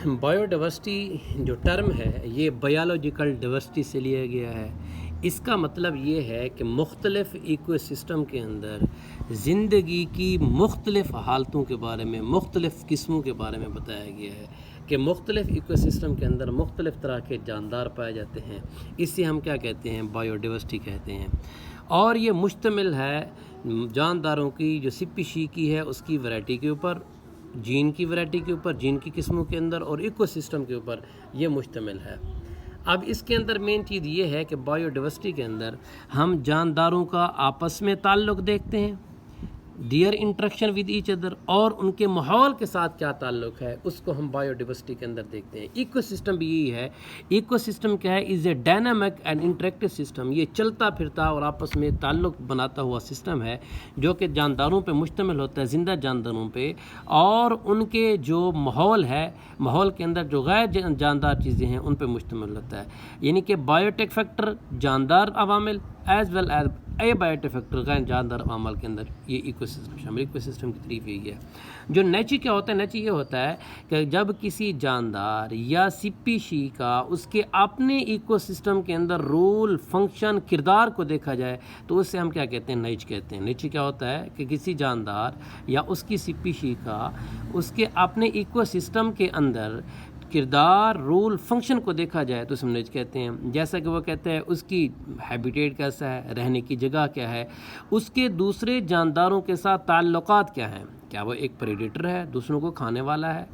Bio diversity جو term ہے یہ بایولوجیکل ڈائیورسٹی سے لیا گیا ہے۔ اس کا مطلب یہ ہے کہ مختلف ایکو سسٹم کے اندر زندگی کی مختلف حالتوں کے بارے میں، مختلف قسموں کے بارے میں بتایا گیا ہے کہ مختلف ایکو سسٹم کے اندر مختلف طرح کے جاندار پائے جاتے ہیں۔ اس سے ہم کیا کہتے ہیں؟ بایو ڈائیورسٹی کہتے ہیں۔ اور یہ مشتمل ہے جانداروں کی جو سپیشی کی ہے اس کی ورائٹی کے اوپر، جین کی ورائٹی کے اوپر، جین کی قسموں کے اندر، اور ایکو سسٹم کے اوپر یہ مشتمل ہے۔ اب اس کے اندر مین چیز یہ ہے کہ بایو ڈائیورسٹی کے اندر ہم جانداروں کا آپس میں تعلق دیکھتے ہیں، their interaction with each other, اور ان کے ماحول کے ساتھ کیا تعلق ہے اس کو ہم بایو ڈائیورسٹی کے اندر دیکھتے ہیں۔ ایکو سسٹم بھی یہی ہے۔ ایکو سسٹم کیا ہے؟ Is a dynamic and interactive system. یہ چلتا پھرتا اور آپس میں تعلق بناتا ہوا سسٹم ہے جو کہ جانداروں پہ مشتمل ہوتا ہے، زندہ جانداروں پہ، اور ان کے جو ماحول ہے، ماحول کے اندر جو غیر جاندار چیزیں ہیں ان پہ مشتمل ہوتا ہے۔ یعنی کہ بایوٹیک فیکٹر جاندار عوامل as well as abiotic factor غیر جاندار عوامل کے اندر یہ ایکو سسٹم شامل۔ ایکو سسٹم کی تعریف یہی ہے۔ جو نیچی کیا ہوتا ہے؟ نیچی یہ ہوتا ہے کہ جب کسی جاندار یا سپیشی کا اس کے اپنے ایکو سسٹم کے اندر رول، فنکشن، کردار کو دیکھا جائے تو اس سے ہم کیا کہتے ہیں؟ نیچ کہتے ہیں۔ نیچی کیا ہوتا ہے کہ کسی جاندار یا اس کی سپیشی کا اس کے اپنے ایکو سسٹم کے اندر کردار، رول، فنکشن کو دیکھا جائے تو اس میں نیچ کہتے ہیں۔ جیسا کہ وہ کہتے ہیں اس کی ہیبیٹیٹ کیسا ہے، رہنے کی جگہ کیا ہے، اس کے دوسرے جانداروں کے ساتھ تعلقات کیا ہیں، کیا وہ ایک پریڈیٹر ہے، دوسروں کو کھانے والا ہے،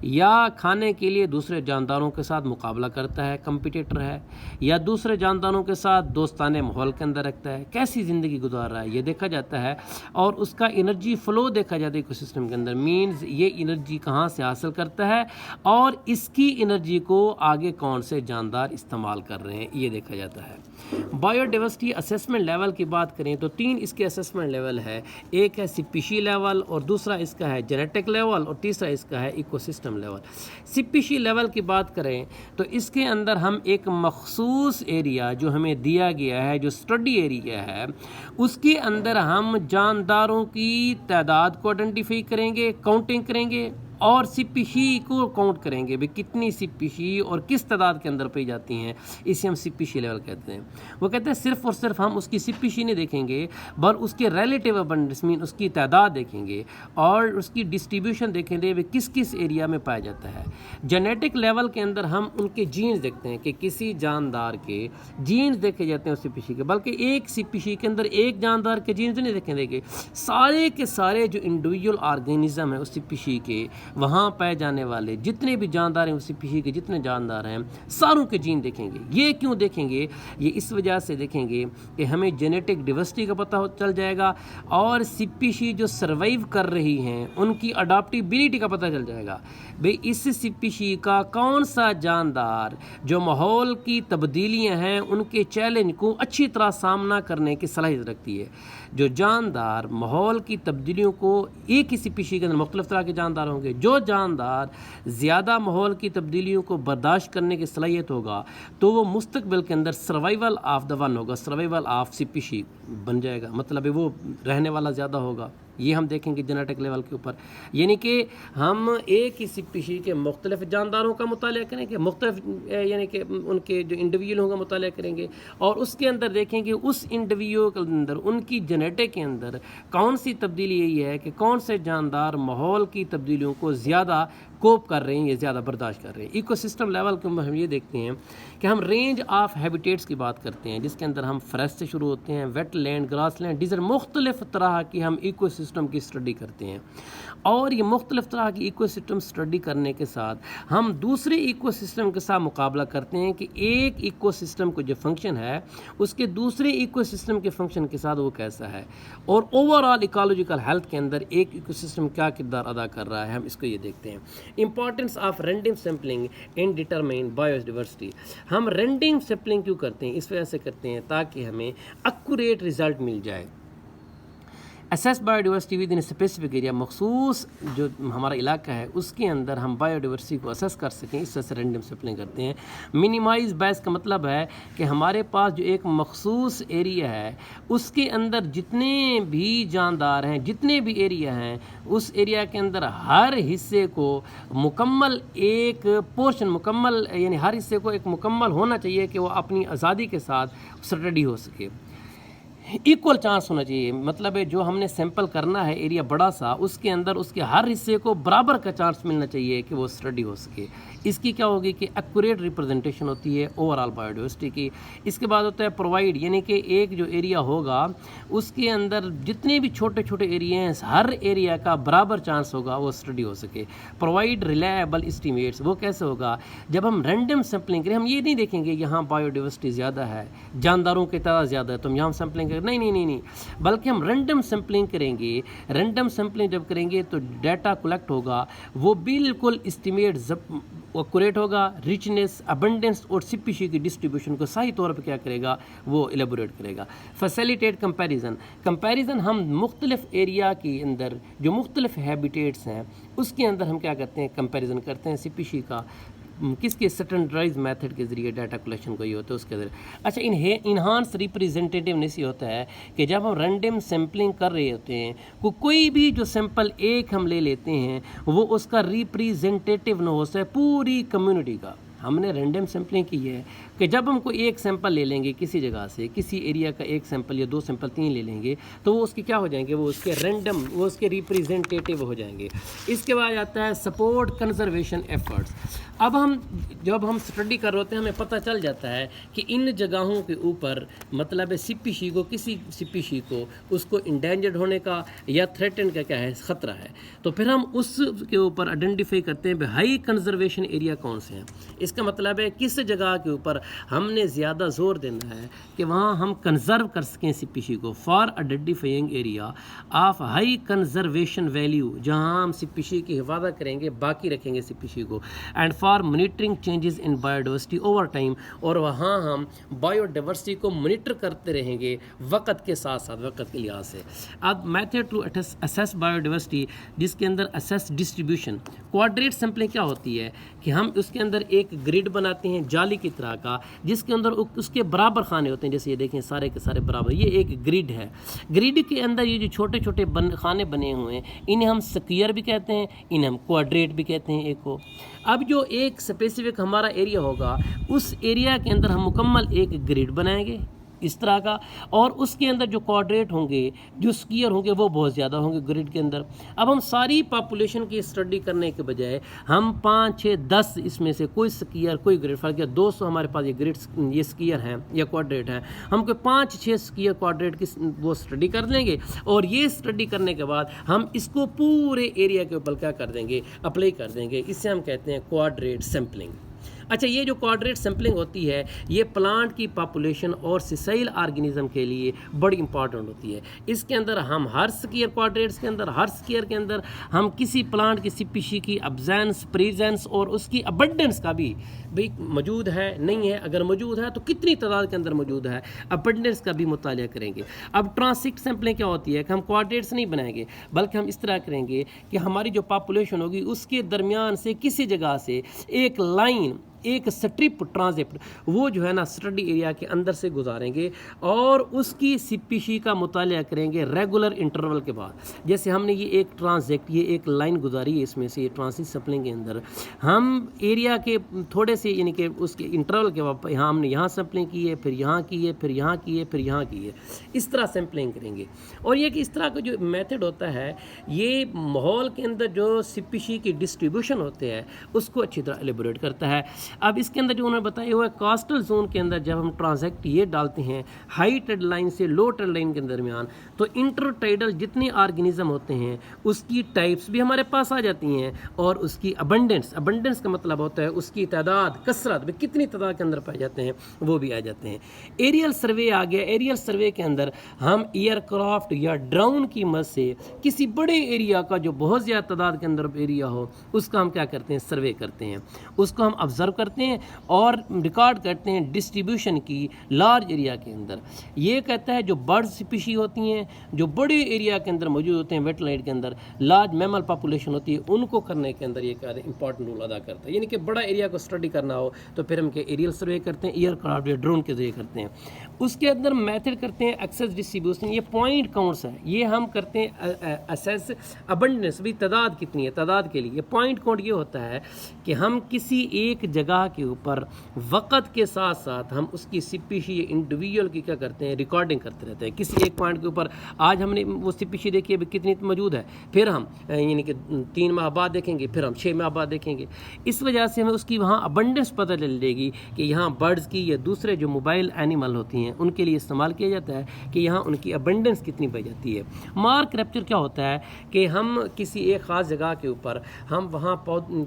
یا کھانے کے لیے دوسرے جانداروں کے ساتھ مقابلہ کرتا ہے، کمپیٹیٹر ہے، یا دوسرے جانداروں کے ساتھ دوستانہ ماحول کے اندر رکھتا ہے، کیسی زندگی گزار رہا ہے یہ دیکھا جاتا ہے، اور اس کا انرجی فلو دیکھا جاتا ہے ایکو سسٹم کے اندر، مینز یہ انرجی کہاں سے حاصل کرتا ہے اور اس کی انرجی کو آگے کون سے جاندار استعمال کر رہے ہیں یہ دیکھا جاتا ہے۔ بایو ڈائیورسٹی اسیسمنٹ لیول کی بات کریں تو 3 اس کے اسیسمنٹ لیول ہے۔ ایک ہے سپیشی لیول، اور دوسرا اس کا ہے جینیٹک لیول، اور تیسرا اس کا ہے ایکو سسٹم لیول۔ سپیشی لیول کی بات کریں تو اس کے اندر ہم ایک مخصوص ایریا جو ہمیں دیا گیا ہے، جو اسٹڈی ایریا ہے، اس کے اندر ہم جانداروں کی تعداد کو آئیڈینٹیفائی کریں گے، کاؤنٹنگ کریں گے، اور سپیشی کو کاؤنٹ کریں گے بھی کتنی سپیشی اور کس تعداد کے اندر پائی جاتی ہیں، اسے ہم سپیشی لیول کہتے ہیں۔ وہ کہتے ہیں صرف اور صرف ہم اس کی سپیشی نہیں دیکھیں گے بل اس کے ریلیٹیو ابنڈنس مین اس کی تعداد دیکھیں گے اور اس کی ڈسٹریبیوشن دیکھیں گے بھی کس کس ایریا میں پایا جاتا ہے۔ جینیٹک لیول کے اندر ہم ان کے جینز دیکھتے ہیں کہ کسی جاندار کے جینز دیکھے جاتے ہیں اس سپیشی کے، بلکہ ایک سپیشی کے اندر ایک جاندار کے جینز نہیں دیکھیں گے، سارے کے سارے جو انڈیویجول آرگینزم ہیں اس سپیشی کے، وہاں پائے جانے والے جتنے بھی جاندار ہیں اس سپیشی کے جتنے جاندار ہیں ساروں کے جین دیکھیں گے۔ یہ کیوں دیکھیں گے؟ یہ اس وجہ سے دیکھیں گے کہ ہمیں جینیٹک ڈائیورسٹی کا پتہ چل جائے گا، اور سپیشی جو سروائیو کر رہی ہیں ان کی اڈاپٹیبلٹی کا پتہ چل جائے گا بھئی اس سپیشی کا کون سا جاندار جو ماحول کی تبدیلیاں ہیں ان کے چیلنج کو اچھی طرح سامنا کرنے کی صلاحیت رکھتی ہے۔ جو جاندار ماحول کی تبدیلیوں کو، ایک ہی سپیشی کے اندر مختلف طرح کے جاندار ہوں گے، جو جاندار زیادہ ماحول کی تبدیلیوں کو برداشت کرنے کی صلاحیت ہوگا تو وہ مستقبل کے اندر سروائیول آف دا ون ہوگا، سروائیول آف سپیشی بن جائے گا، مطلب ہے وہ رہنے والا زیادہ ہوگا۔ یہ ہم دیکھیں گے جینیٹک لیول کے اوپر، یعنی کہ ہم ایک ہی سپیشی کے مختلف جانداروں کا مطالعہ کریں گے، مختلف یعنی کہ ان کے جو انڈیویجول ہوں گا مطالعہ کریں گے، اور اس کے اندر دیکھیں گے اس انڈیویجول کے اندر ان کی جینیٹک کے اندر کون سی تبدیلی یہی ہے کہ کون سے جاندار ماحول کی تبدیلیوں کو زیادہ کوپ کر رہے ہیں یا زیادہ برداشت کر رہے ہیں۔ ایکو سسٹم لیول کے ہم یہ دیکھتے ہیں کہ ہم رینج آف ہیبیٹیٹس کی بات کرتے ہیں، جس کے اندر ہم فریسٹ سے شروع ہوتے ہیں، wetland, grassland, desert, مختلف طرح کی ہم ایکو سسٹم کی اسٹڈی کرتے ہیں، اور یہ مختلف طرح کی ایکو سسٹم اسٹڈی کرنے کے ساتھ ہم دوسرے ایکو سسٹم کے ساتھ مقابلہ کرتے ہیں کہ ایک ایکو سسٹم کو جو فنکشن ہے اس کے دوسرے ایکو سسٹم کے فنکشن کے ساتھ وہ کیسا ہے، اور اوور آل ایکالوجیکل ہیلتھ کے اندر ایک ایکو سسٹم کیا کردار ادا کر رہا ہے، ہم اس کو یہ دیکھتے ہیں۔ Importance of random sampling in determine bio diversity. ہم رینڈم سیمپلنگ کیوں کرتے ہیں؟ اس وجہ سے کرتے ہیں تاکہ ہمیں ایکوریٹ رزلٹ مل جائے۔ Assess bio diversity with in specific area, مخصوص جو ہمارا علاقہ ہے اس کے اندر ہم بایو ڈیورسٹی کو اسیس کر سکیں، اس سے رینڈم سیمپلنگ کرتے ہیں۔ منیمائز بائس کا مطلب ہے کہ ہمارے پاس جو ایک مخصوص ایریا ہے اس کے اندر جتنے بھی جاندار ہیں، جتنے بھی ایریا ہیں، اس ایریا کے اندر ہر حصے کو مکمل ایک پورشن مکمل، یعنی ہر حصے کو ایک مکمل ہونا چاہیے کہ وہ اپنی آزادی کے ساتھ اسٹڈی ہو سکے۔ ایکول چانس ہونا چاہیے، مطلب ہے جو ہم نے سیمپل کرنا ہے ایریا بڑا سا، اس کے اندر اس کے ہر حصے کو برابر کا چانس ملنا چاہیے کہ وہ اسٹڈی ہو سکے۔ اس کی کیا ہوگی کہ ایکوریٹ ریپرزنٹیشن ہوتی ہے اوور آل بایو ڈائیورسٹی کی۔ اس کے بعد ہوتا ہے پرووائڈ، یعنی کہ ایک جو ایریا ہوگا اس کے اندر جتنے بھی چھوٹے چھوٹے ایریا ہیں ہر ایریا کا برابر چانس ہوگا وہ اسٹڈی ہو سکے۔ پرووائڈ ریلائبل اسٹیمیٹس، وہ کیسے ہوگا؟ جب ہم رینڈم سیمپلنگ کریں، ہم یہ نہیں دیکھیں گے یہاں بایو ڈائیورسٹی زیادہ ہے، جانداروں کی تعداد زیادہ ہے تو ہم یہاں سیمپلنگ کریں، نہیں، بلکہ ہم رینڈم سیمپلنگ کریں گے۔ رینڈم سیمپلنگ جب کریں گے تو ڈیٹا کلیکٹ ہوگا، وہ بالکل اسٹیمیٹ ایکوریٹ ہوگا، ریچنس، ابنڈنس اور سپیشی کی ڈسٹریبیوشن کو صحیح طور پہ کیا کرے گا، وہ ایلیبوریٹ کرے گا۔ فیسیلیٹیٹ کمپیریزن ہم مختلف ایریا کے اندر جو مختلف ہیبیٹیٹس ہیں اس کے اندر ہم کیا کرتے ہیں، کمپیریزن کرتے ہیں سپیشی کا، کس کے اسٹینڈرڈائز میتھڈ کے ذریعے ڈیٹا کلیکشن کو یہ ہوتا ہے اس کے ذریعے۔ اچھا، انہانس ریپریزنٹیونیس یہ ہوتا ہے کہ جب ہم رینڈم سیمپلنگ کر رہے ہوتے ہیں، کوئی بھی جو سیمپل ایک ہم لے لیتے ہیں وہ اس کا ریپریزنٹیو نہ ہو سکے پوری کمیونٹی کا۔ ہم نے رینڈم سیمپلنگ کی ہے کہ جب ہم کوئی ایک سیمپل لے لیں گے کسی جگہ سے، کسی ایریا کا ایک سیمپل یا 2 سیمپل 3 لے لیں گے تو وہ اس کے کیا ہو جائیں گے، وہ اس کے رینڈم، وہ اس کے ریپریزنٹیو ہو جائیں گے۔ اس کے بعد آتا ہے سپورٹ کنزرویشن ایفرٹس۔ اب جب ہم اسٹڈی کر رہے ہوتے ہیں ہمیں پتہ چل جاتا ہے کہ ان جگہوں کے اوپر مطلب ہے سپیشی کو، کسی سپیشی کو اس کو انڈینجرڈ ہونے کا یا تھریٹن کا کیا ہے، خطرہ ہے، تو پھر ہم اس کے اوپر آئیڈینٹیفائی کرتے ہیں ہائی کنزرویشن ایریا کون سے ہیں۔ اس کا مطلب ہے کس جگہ کے اوپر ہم نے زیادہ زور دینا ہے کہ وہاں ہم کنزرو کر سکیں سپیشی کو، for identifying area of high conservation value, جہاں ہم سپیشی کی حفاظت کریں گے، باقی رکھیں گے سپیشی کو، and for monitoring changes in bio diversity over time, اور وہاں ہم بایو ڈائیورسٹی کو مانیٹر کرتے رہیں گے وقت کے ساتھ ساتھ، وقت کے لحاظ سے۔ اب method to assess biodiversity, جس کے اندر اسیس ڈسٹریبیوشن، کوارڈریٹ سیمپلنگ کیا ہوتی ہے کہ ہم اس کے اندر ایک گریڈ بناتے ہیں جالی کی طرح کا، جس کے اندر اس کے برابر خانے ہوتے ہیں، جیسے یہ دیکھیں سارے کے سارے برابر، یہ ایک گریڈ ہے۔ گریڈ کے اندر یہ جو چھوٹے چھوٹے خانے بنے ہوئے ہیں انہیں ہم سکوئر بھی کہتے ہیں، انہیں ہم کوارڈریٹ بھی کہتے ہیں ایک کو۔ اب جو ایک اسپیسیفک ہمارا ایریا ہوگا اس ایریا کے اندر ہم مکمل ایک گریڈ بنائیں گے اس طرح کا، اور اس کے اندر جو کوارڈریٹ ہوں گے، جو اسکیئر ہوں گے وہ بہت زیادہ ہوں گے گریڈ کے اندر۔ اب ہم ساری پاپولیشن کی اسٹڈی کرنے کے بجائے ہم 5 6 10 اس میں سے کوئی اسکیئر کوئی گریڈ، فرق کیا 200 ہمارے پاس یہ گریڈ یہ اسکیئر ہیں یا کوارڈریٹ ہیں، ہم کوئی 5 6 اسکیئر کوارڈریٹ کی وہ اسٹڈی کر لیں گے، اور یہ اسٹڈی کرنے کے بعد ہم اس کو پورے ایریا کے اوپر کیا کر دیں گے، اپلائی کر دیں گے۔ اسے ہم کہتے ہیں کوارڈریٹ سیمپلنگ۔ اچھا، یہ جو کوارڈریٹ سیمپلنگ ہوتی ہے یہ پلانٹ کی پاپولیشن اور سیسائل آرگینزم کے لیے بڑی امپورٹنٹ ہوتی ہے۔ اس کے اندر ہم ہر سکیئر کوارڈریٹس کے اندر، ہر سکیئر کے اندر ہم کسی پلانٹ کی سپیشی کی ابزینس، پریزنس اور اس کی ابنڈنس کا بھی موجود ہے نہیں ہے، اگر موجود ہے تو کتنی تعداد کے اندر موجود ہے، ابنڈنس کا بھی مطالعہ کریں گے۔ اب ٹرانسیکٹ سیمپلنگ کیا ہوتی ہے کہ ہم کوارڈریٹس نہیں بنائیں گے، بلکہ ہم اس طرح کریں گے کہ ہماری جو پاپولیشن ہوگی اس کے درمیان سے کسی جگہ سے ایک لائن، ایک سٹرپ ٹرانزپٹ، وہ جو ہے نا اسٹڈی ایریا کے اندر سے گزاریں گے اور اس کی سپیشی کا مطالعہ کریں گے ریگولر انٹرول کے بعد۔ جیسے ہم نے یہ ایک ٹرانزیکٹ، یہ ایک لائن گزاری ہے اس میں سے، یہ ٹرانزٹ سیمپلنگ کے اندر ہم ایریا کے تھوڑے سے، یعنی کہ اس کے انٹرول کے بعد یہاں ہم نے یہاں سیمپلنگ کی ہے، پھر یہاں کی ہے، پھر یہاں کی ہے، پھر یہاں کی ہے، اس طرح سیمپلنگ کریں گے۔ اور یہ کہ اس طرح کا جو میتھڈ ہوتا ہے یہ ماحول کے اندر جو سپیشی کی ڈسٹریبیوشن ہوتے ہیں اس کو اچھی طرح ایلیبوریٹ کرتا ہے۔ اب اس کے اندر جو انہوں نے بتایا ہوا ہے کاسٹل زون کے اندر جب ہم ٹرانزیکٹ یہ ڈالتے ہیں ہائی ٹیڈ لائن سے لو ٹیڈ لائن کے درمیان، تو انٹر ٹائڈل جتنے آرگینزم ہوتے ہیں اس کی ٹائپس بھی ہمارے پاس آ جاتی ہیں، اور اس کی ابنڈنس کا مطلب ہوتا ہے اس کی تعداد، کثرت میں کتنی تعداد کے اندر پائے جاتے ہیں وہ بھی آ جاتے ہیں۔ ایریل سروے آ گیا۔ ایریل سروے کے اندر ہم ایئر کرافٹ یا ڈرون کی مدد سے کسی بڑے ایریا کا جو بہت زیادہ تعداد کے اندر ایریا ہو اس کا ہم کیا کرتے ہیں، سروے کرتے ہیں، اس کو ہم آبزرو کرتے کرتے ہیں اور ریکارڈ کرتے ہیں ڈسٹریبیوشن کی لارج ایریا کے اندر. یہ کہتا ہے جو برڈ اسپیشی ہوتی ہیں جو بڑے ایریا کے اندر موجود ہوتے ہیں ویٹ لینڈ کے اندر, لارج میمل پاپولیشن ہوتی ہے, ان کو کرنے کے اندر یہ کہتے ہیں امپورٹنٹ رول ادا کرتا ہے. یعنی کہ بڑا ایریا کو اسٹڈی کرنا ہو تو پھر ہم ایریل سروے کرتے ہیں, ایئر کرافٹ یا ڈرون کے ذریعے کرتے ہیں. اس کے اندر میتھڈ کرتے ہیں ایکسس ڈسٹریبیوشن, یہ پوائنٹ کاؤنٹس ہے, یہ ہم کرتے ہیں اسیس ابنڈنس, بھی تعداد کتنی ہے, تعداد کے لیے پوائنٹ کاؤنٹ یہ ہوتا ہے کہ ہم کسی ایک جگہ کے اوپر وقت کے ساتھ ساتھ ہم اس کی سپیشی انڈیویجول کی کیا کرتے ہیں ریکارڈنگ کرتے رہتے ہیں. کسی ایک پوائنٹ کے اوپر آج ہم نے وہ سپیشی دیکھی ابھی کتنی موجود ہے, پھر ہم یعنی کہ 3 ماہ بعد دیکھیں گے, پھر ہم 6 ماہ بعد دیکھیں گے. اس وجہ سے ہمیں اس کی وہاں ابنڈنس پتہ چل جائے گی کہ یہاں برڈز کی یا دوسرے جو موبائل اینیمل ہوتی ہیں ان کے لیے استعمال کیا جاتا ہے کہ یہاں ان کی ابنڈنس کتنی پائی جاتی ہے. مارک کریپچر کیا ہوتا ہے کہ ہم کسی ایک خاص جگہ کے اوپر ہم وہاں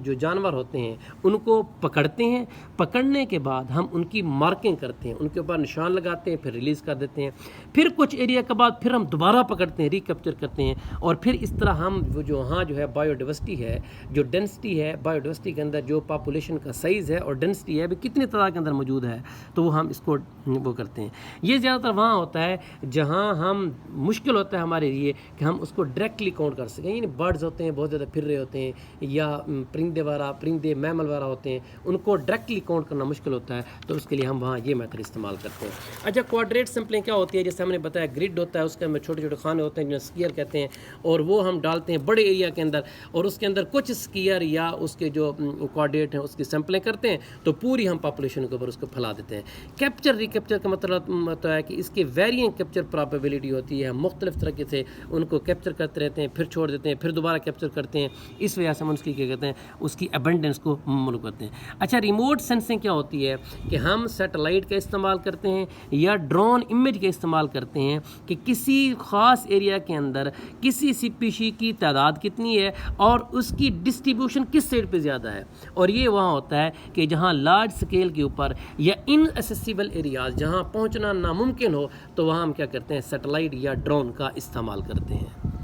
جو جانور ہوتے ہیں ان کو پکڑتے ہیں, پکڑنے کے بعد ہم ان کی مارکنگ کرتے ہیں, ان کے اوپر نشان لگاتے ہیں, پھر ریلیز کر دیتے ہیں. پھر کچھ ایریا کے بعد پھر ہم دوبارہ پکڑتے ہیں, ریکیپچر کرتے ہیں, اور پھر اس طرح ہم جو وہاں جو ہے بایو ڈائیورسٹی ہے, جو ڈینسٹی ہے بایو ڈائیورسٹی کے اندر جو پاپولیشن کا سائز ہے اور ڈینسٹی ہے بھی کتنی تعداد کے اندر موجود ہے, تو وہ ہم اس کو وہ کرتے ہیں. یہ زیادہ تر وہاں ہوتا ہے جہاں ہم مشکل ہوتا ہے ہمارے لیے کہ ہم اس کو ڈائریکٹلی کاؤنٹ کر سکیں. یعنی برڈز ہوتے ہیں بہت زیادہ پھر رہے ہوتے ہیں, یا پرندے میمل وغیرہ ہوتے ہیں, ان کو ڈائریکٹلی کاؤنٹ کرنا مشکل ہوتا ہے, تو اس کے لیے ہم وہاں یہ میتھڈ استعمال کرتے ہیں. اچھا, کوارڈینیٹ سیمپلنگ کیا ہوتی ہے؟ جیسے ہم نے بتایا گرڈ ہوتا ہے, اس کے اندر چھوٹے چھوٹے خانے ہوتے ہیں جنہیں اسکیئر کہتے ہیں, اور وہ ہم ڈالتے ہیں بڑے ایریا کے اندر, اور اس کے اندر کچھ اسکیئر یا اس کے جو کوارڈینیٹ ہیں اس کی سیمپلنگ کرتے ہیں, تو پوری ہم پاپولیشن کے اوپر اس کو پھیلا دیتے ہیں. کیپچر ریکیپچر کا مطلب ہوتا ہے کہ اس کے ویرینگ کیپچر پرابیبلٹی ہوتی ہے, مختلف طریقے سے ان کو کیپچر کرتے رہتے ہیں, پھر چھوڑ دیتے ہیں, پھر دوبارہ کیپچر کرتے ہیں. اس وجہ سے ہم اس کی کیا کہتے ہیں اس کی ابنڈنس کو مولو کرتے ہیں. اچھا, ریموٹ سینسنگ کیا ہوتی ہے کہ ہم سیٹلائٹ کا استعمال کرتے ہیں یا ڈرون امیج کا استعمال کرتے ہیں کہ کسی خاص ایریا کے اندر کسی سپیشی کی تعداد کتنی ہے اور اس کی ڈسٹریبیوشن کس سائڈ پہ زیادہ ہے. اور یہ وہاں ہوتا ہے کہ جہاں لارج سکیل کے اوپر یا ان ایسیسیبل ایریاز جہاں پہنچنا ناممکن ہو, تو وہاں ہم کیا کرتے ہیں سیٹلائٹ یا ڈرون کا استعمال کرتے ہیں.